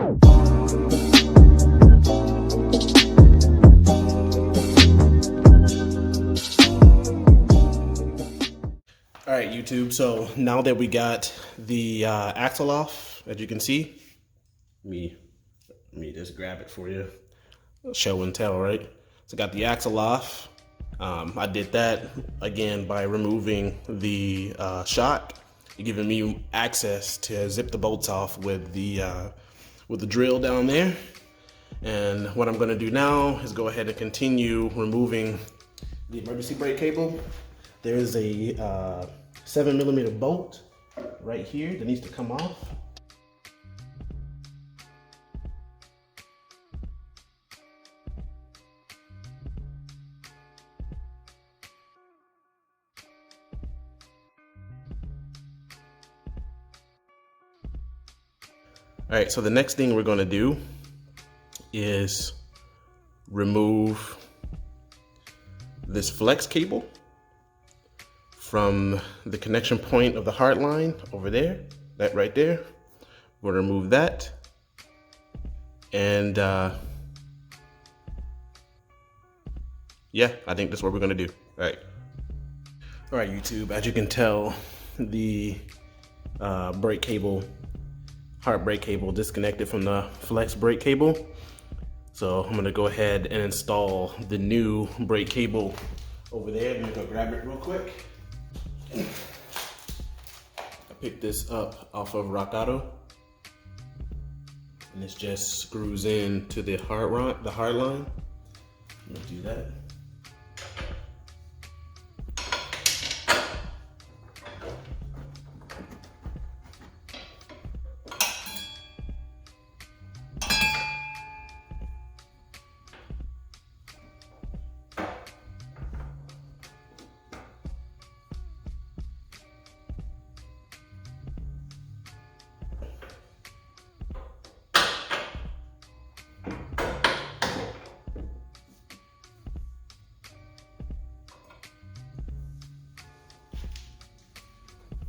All right, YouTube, so now that we got the axle off, as you can see, let me just grab it for you. Show and tell, right? So got the axle off. I did that again by removing the shock, giving me access to zip the bolts off with the drill down there. And what I'm gonna do now is go ahead and continue removing the emergency brake cable. There's a 7mm bolt right here that needs to come off. All right, so the next thing we're gonna do is remove this flex cable from the connection point of the heart line over there, that right there. We're gonna remove that. And yeah, I think that's what we're gonna do. All right, YouTube, as you can tell, the brake cable, heart brake cable disconnected from the flex brake cable. So I'm gonna go ahead and install the new brake cable over there. I'm gonna go grab it real quick. I picked this up off of Rock Auto, and this just screws in to the heart line. I'm gonna do that.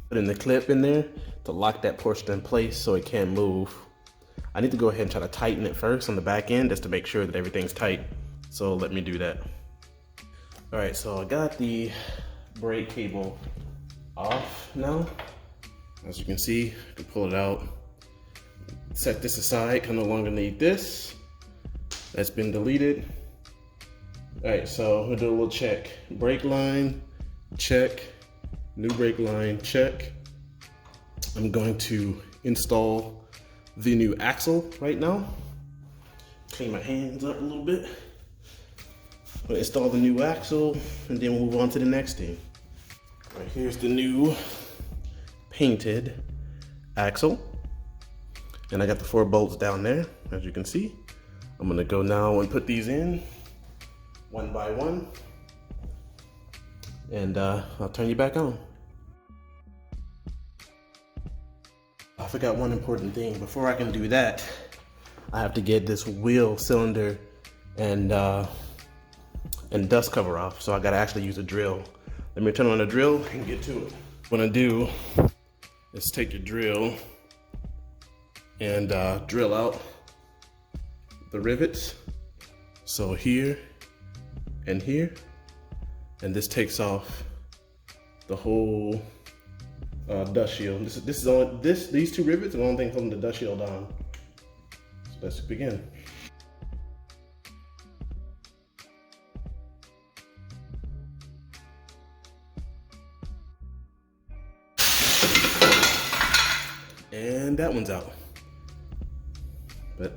Putting the clip in there to lock that portion in place so it can't move. I need to go ahead and try to tighten it first on the back end just to make sure that everything's tight. So let me do that. All right, so I got the brake cable off now. As you can see, I can pull it out. Set this aside, I no longer need this. That's been deleted. All right, so we'll do a little check. Brake line, check. New brake line, check. I'm going to install the new axle right now. Clean my hands up a little bit. We'll install the new axle and then we'll move on to the next thing. All right, here's the new painted axle. And I got the 4 bolts down there, as you can see. I'm gonna go now and put these in one by one. And I'll turn you back on. I forgot one important thing. Before I can do that, I have to get this wheel cylinder and dust cover off. So I gotta actually use a drill. Let me turn on the drill and get to it. What I do is take your drill and drill out the rivets. So here and here. And this takes off the whole dust shield. These 2 rivets are the only thing holding the dust shield on. So let's begin. And that one's out. But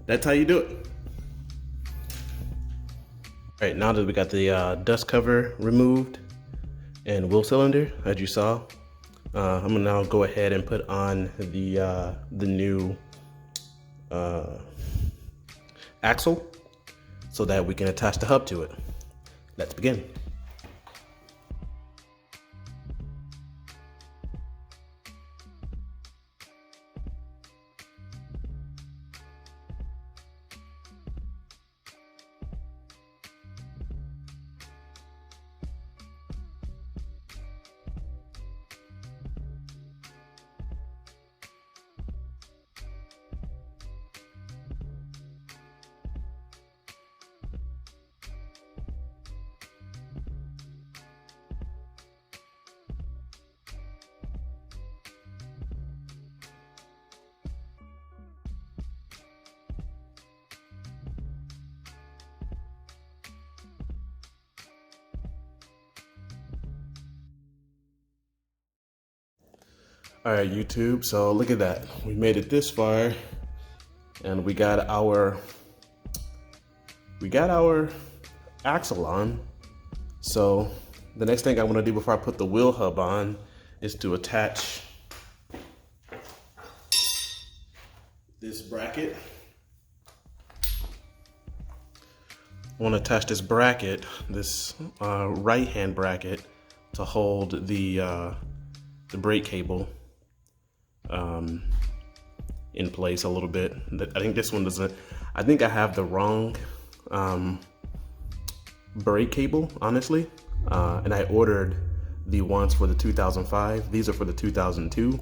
that's how you do it. All right, now that we got the dust cover removed and wheel cylinder, as you saw, I'm gonna now go ahead and put on the new axle so that we can attach the hub to it. Let's begin. All right, YouTube, so look at that. We made it this far and we got our axle on. So the next thing I want to do before I put the wheel hub on is to attach this bracket. I want to attach this bracket, this right-hand bracket, to hold the brake cable in place a little bit. I think this one doesn't. I think I have the wrong brake cable, honestly, and I ordered the ones for the 2005. These are for the 2002,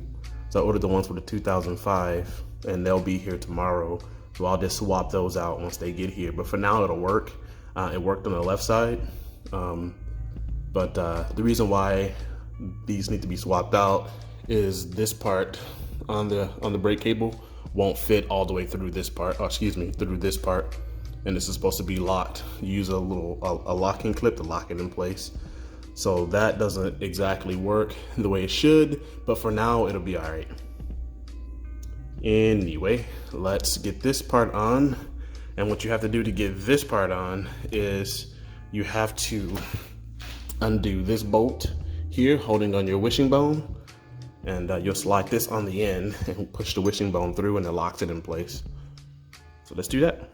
so I ordered the ones for the 2005, and they'll be here tomorrow. So I'll just swap those out once they get here. But for now, it'll work. It worked on the left side, but the reason why these need to be swapped out is this part on the brake cable won't fit all the way through this part. Oh, excuse me, through this part, and this is supposed to be locked. You use a locking clip to lock it in place. So that doesn't exactly work the way it should, but for now it'll be all right. Anyway, let's get this part on. And what you have to do to get this part on is you have to undo this bolt here, holding on your wishing bone, and you'll slide this on the end and push the wishing bone through, and it locks it in place. So let's do that.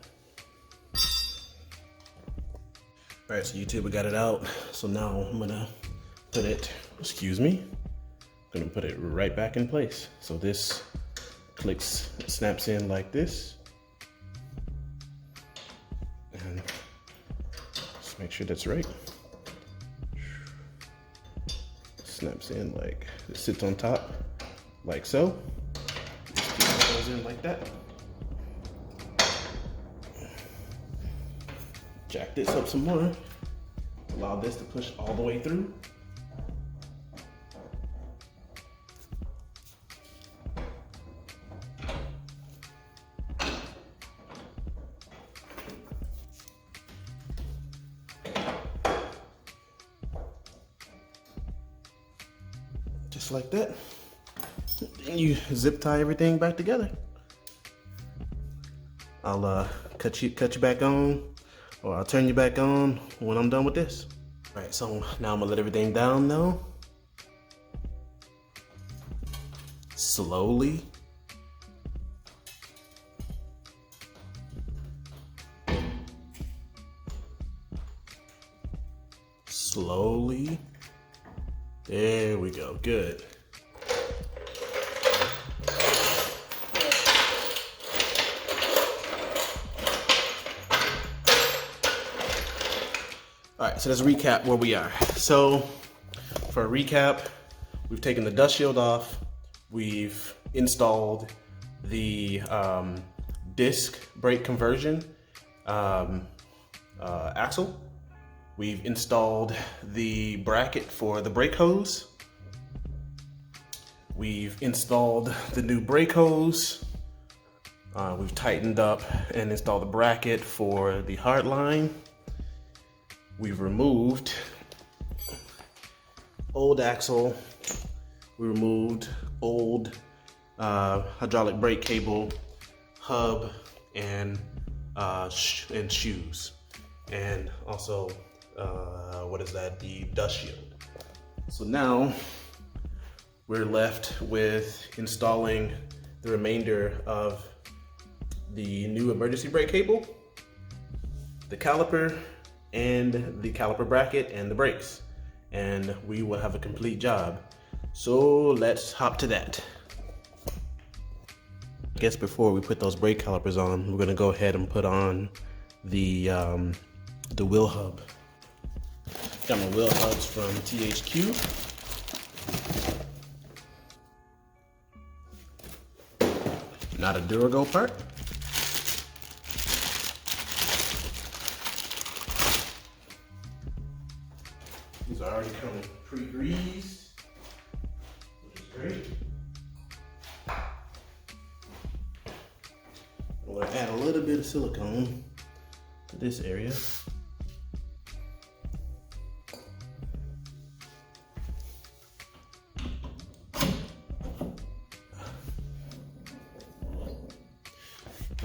All right, so YouTube, we got it out. So now I'm gonna put it, excuse me, I'm gonna put it right back in place. So this clicks, snaps in like this. And just make sure that's right. Snaps in like, it sits on top, like so. Just goes in like that. Jack this up some more. Allow this to push all the way through. Just like that. Then you zip tie everything back together. I'll cut you back on, or I'll turn you back on when I'm done with this. All right, so now I'm gonna let everything down now. Slowly. Slowly. There we go, good. All right, so let's recap where we are. So for a recap, we've taken the dust shield off. We've installed the disc brake conversion axle. We've installed the bracket for the brake hose. We've installed the new brake hose. We've tightened up and installed the bracket for the hard line. We've removed old axle. We removed old hydraulic brake cable, hub, and shoes. And also, what is that? The dust shield. So now we're left with installing the remainder of the new emergency brake cable, the caliper, and the caliper bracket and the brakes, and we will have a complete job. So let's hop to that. I guess before we put those brake calipers on, we're gonna go ahead and put on the wheel hub. Got my wheel hubs from THQ. Not a Durago part. These are already coming pre-greased, which is great. I'm going to add a little bit of silicone to this area.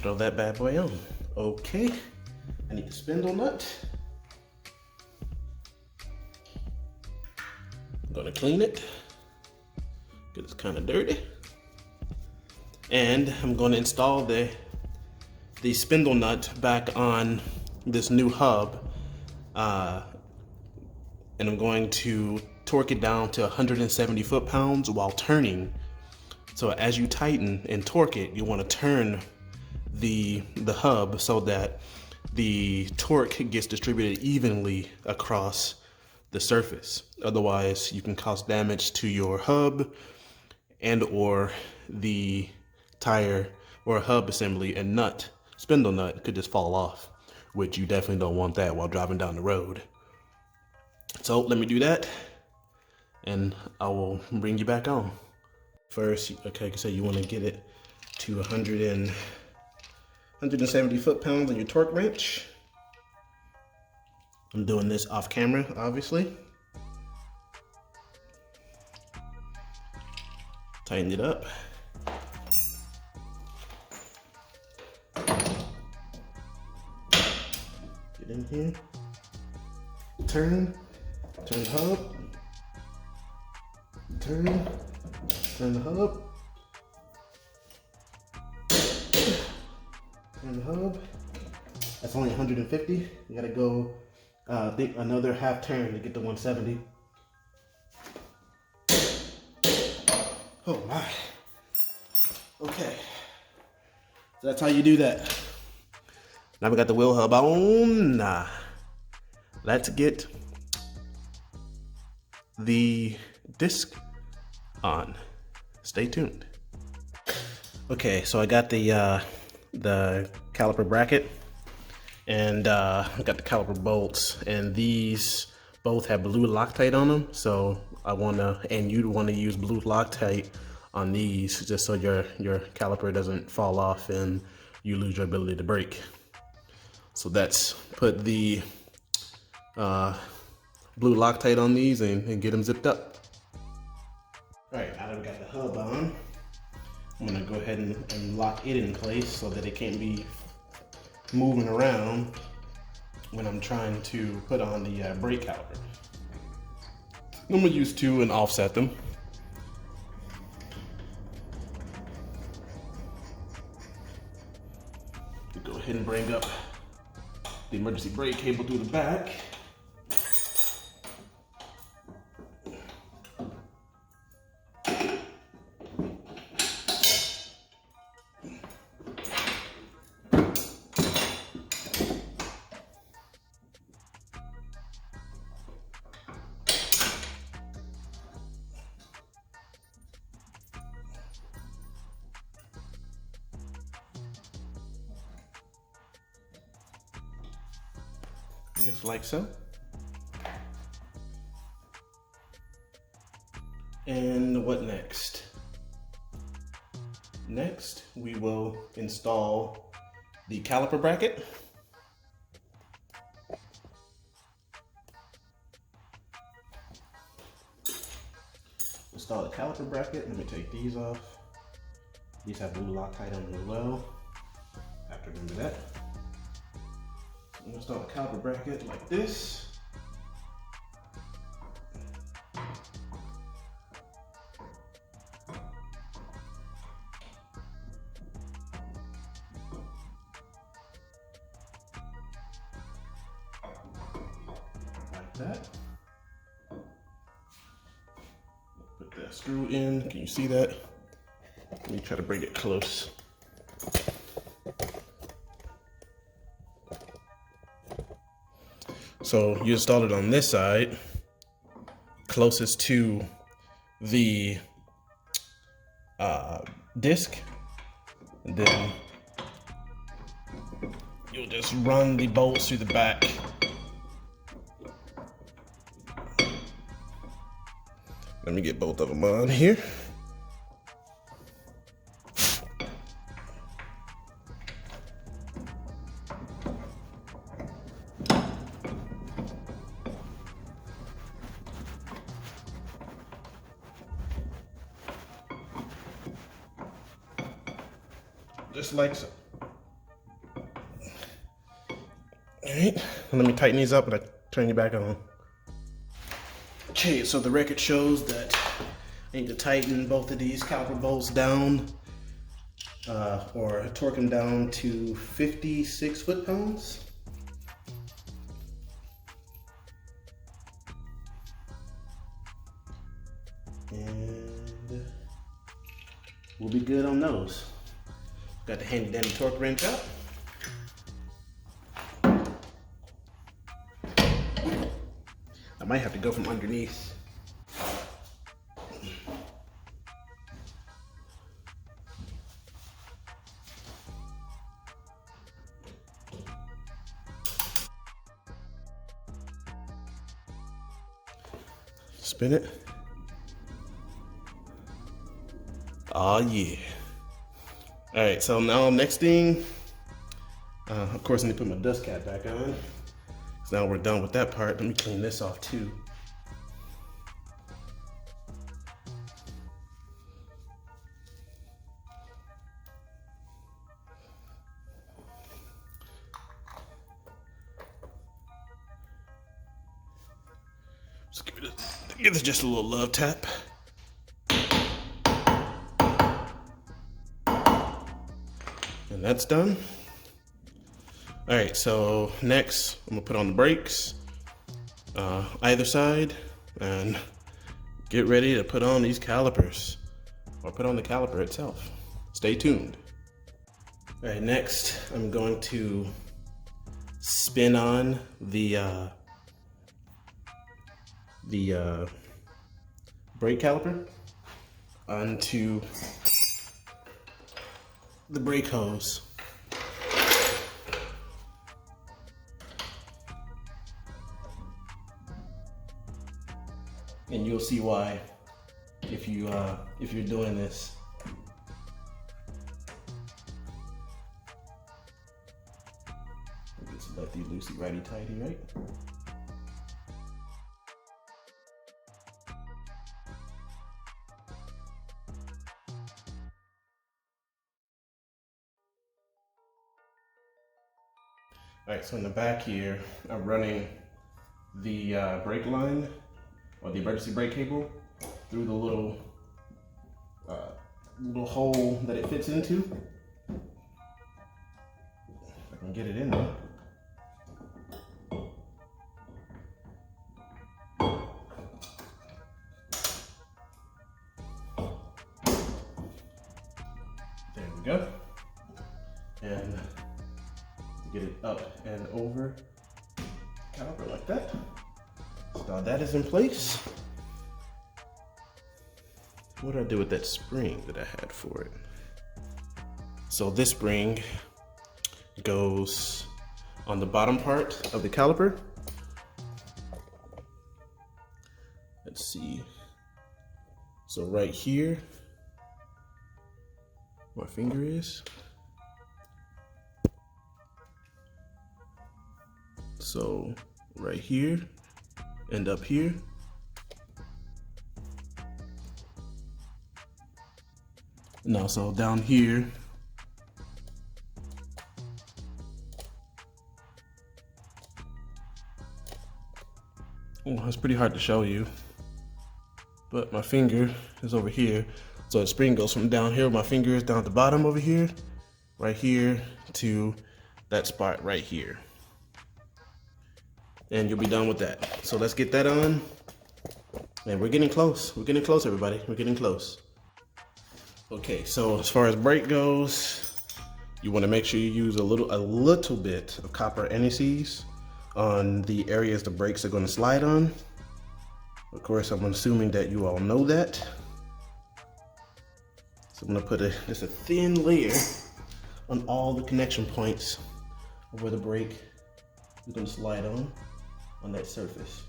throw that bad boy on. Okay, I need the spindle nut. I'm gonna clean it, because it's kind of dirty. And I'm gonna install the spindle nut back on this new hub. And I'm going to torque it down to 170 foot-pounds while turning. So as you tighten and torque it, you want to turn the hub so that the torque gets distributed evenly across the surface. Otherwise, you can cause damage to your hub and or the tire or hub assembly, and spindle nut could just fall off, which you definitely don't want that while driving down the road. So let me do that, and I will bring you back on. First, okay, like I said, you want to get it to 170 foot-pounds on your torque wrench. I'm doing this off camera, obviously. Tighten it up. Get in here. Turn the hub. Turn the hub. Turn the hub. That's only 150. You gotta go, I think another half turn to get to 170. Oh my. Okay. So that's how you do that. Now we got the wheel hub on. Let's get the disc on. Stay tuned. Okay, so I got the caliper bracket, and I got the caliper bolts, and these both have blue Loctite on them. So you'd want to use blue Loctite on these just so your caliper doesn't fall off and you lose your ability to brake. So that's put the blue Loctite on these and get them zipped up. All right, now that we got the hub on, I'm gonna go ahead and lock it in place so that it can't be moving around when I'm trying to put on the brake caliper. I'm gonna use two and offset them. Go ahead and bring up the emergency brake cable through the back. Just like so. And what next? Next, we will install the caliper bracket. Install the caliper bracket. Let me take these off. These have blue Loctite on them as well. Have to remember that. I'm gonna install the caliper bracket like this. Like that. Put that screw in. Can you see that? Let me try to bring it close. So you install it on this side, closest to the disc, and then you'll just run the bolts through the back. Let me get both of them on here. Just like so. All right, let me tighten these up and I turn you back on. Okay, so the record shows that I need to tighten both of these caliper bolts down or torque them down to 56 foot-pounds. And we'll be good on those. Got the handy dandy torque wrench out. I might have to go from underneath. Spin it. Oh yeah. All right, so now next thing, of course I need to put my dust cap back on. So now we're done with that part. Let me clean this off too. Just give this just a little love tap. And that's done. All right, so next I'm gonna put on the brakes, either side, and get ready to put on these calipers, or put on the caliper itself. Stay tuned. All right, next I'm going to spin on the brake caliper onto the brake hose. And you'll see why if you're doing this. Get some lefty loosey, righty tighty, right? All right, so in the back here, I'm running the brake line, or the emergency brake cable, through the little hole that it fits into. If I can get it in there. There we go. And get it up and over caliper like that. So now that is in place. What did I do with that spring that I had for it? So this spring goes on the bottom part of the caliper. Let's see. So right here, my finger is. So right here and up here. And also down here. Oh, it's pretty hard to show you, but my finger is over here. So the spring goes from down here, my finger is down at the bottom over here, right here to that spot right here. And you'll be done with that. So let's get that on. And we're getting close. We're getting close, everybody. We're getting close. Okay, so as far as brake goes, you want to make sure you use a little bit of copper anti-seize on the areas the brakes are going to slide on. Of course, I'm assuming that you all know that. So I'm going to put just a thin layer on all the connection points of where the brake is going to slide on that surface.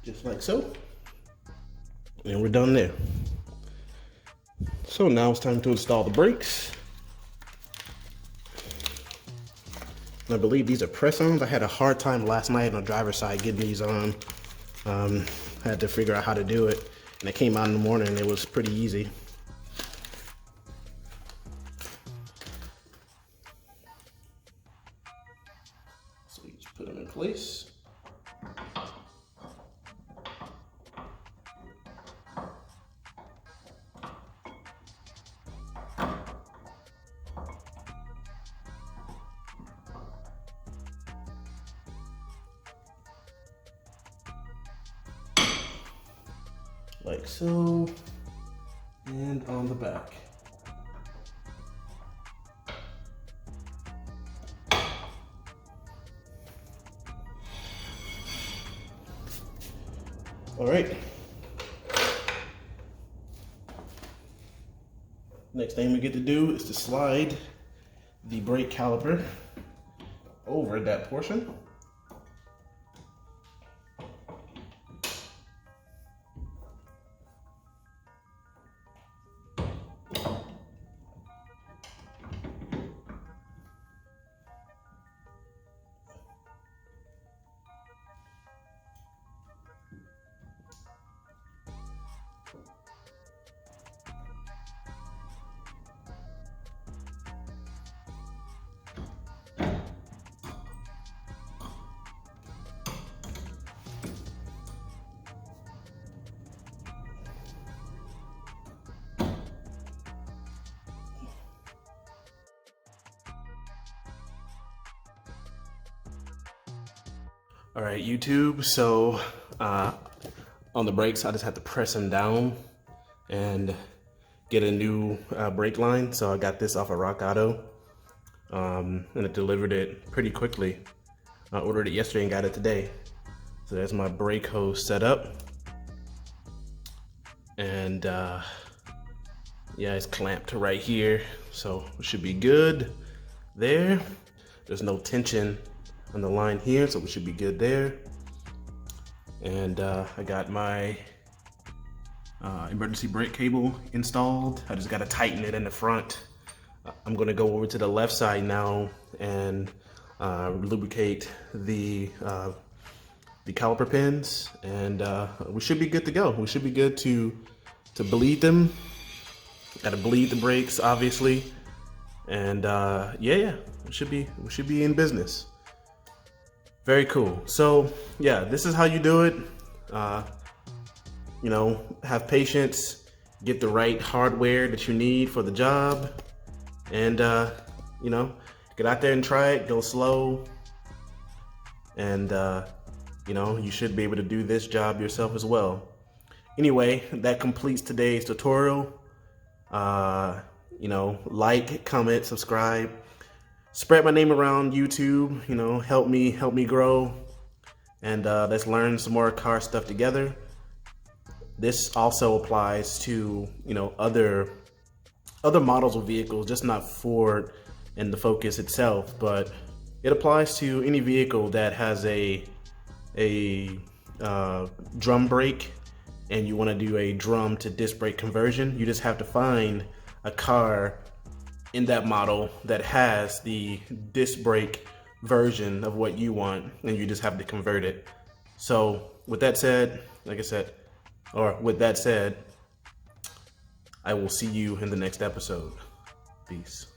Just like so. And we're done there. So now it's time to install the brakes. I believe these are press-ons. I had a hard time last night on the driver's side getting these on. I had to figure out how to do it, and it came out in the morning and it was pretty easy. So you just put them in place. Like so, and on the back. All right. Next thing we get to do is to slide the brake caliper over that portion. All right, YouTube, so on the brakes, I just had to press them down and get a new brake line. So I got this off of Rock Auto, and it delivered it pretty quickly. I ordered it yesterday and got it today. So there's my brake hose set up. And yeah, it's clamped right here. So it should be good there. There's no tension on the line here, so we should be good there. And I got my emergency brake cable installed. I just got to tighten it in the front. I'm going to go over to the left side now and lubricate the caliper pins, and we should be good to go. We should be good to bleed them. Got to bleed the brakes, obviously, and yeah, we should be in business. Very cool. So yeah, this is how you do it. You know, have patience, get the right hardware that you need for the job, and you know, get out there and try it. Go slow, and you know, you should be able to do this job yourself as well. Anyway, that completes today's tutorial. You know, like, comment, subscribe. Spread my name around YouTube, you know, help me grow, and let's learn some more car stuff together. This also applies to, you know, other models of vehicles, just not Ford and the Focus itself, but it applies to any vehicle that has a drum brake and you want to do a drum to disc brake conversion. You just have to find a car in that model that has the disc brake version of what you want, and you just have to convert it. So with that said, I will see you in the next episode. Peace.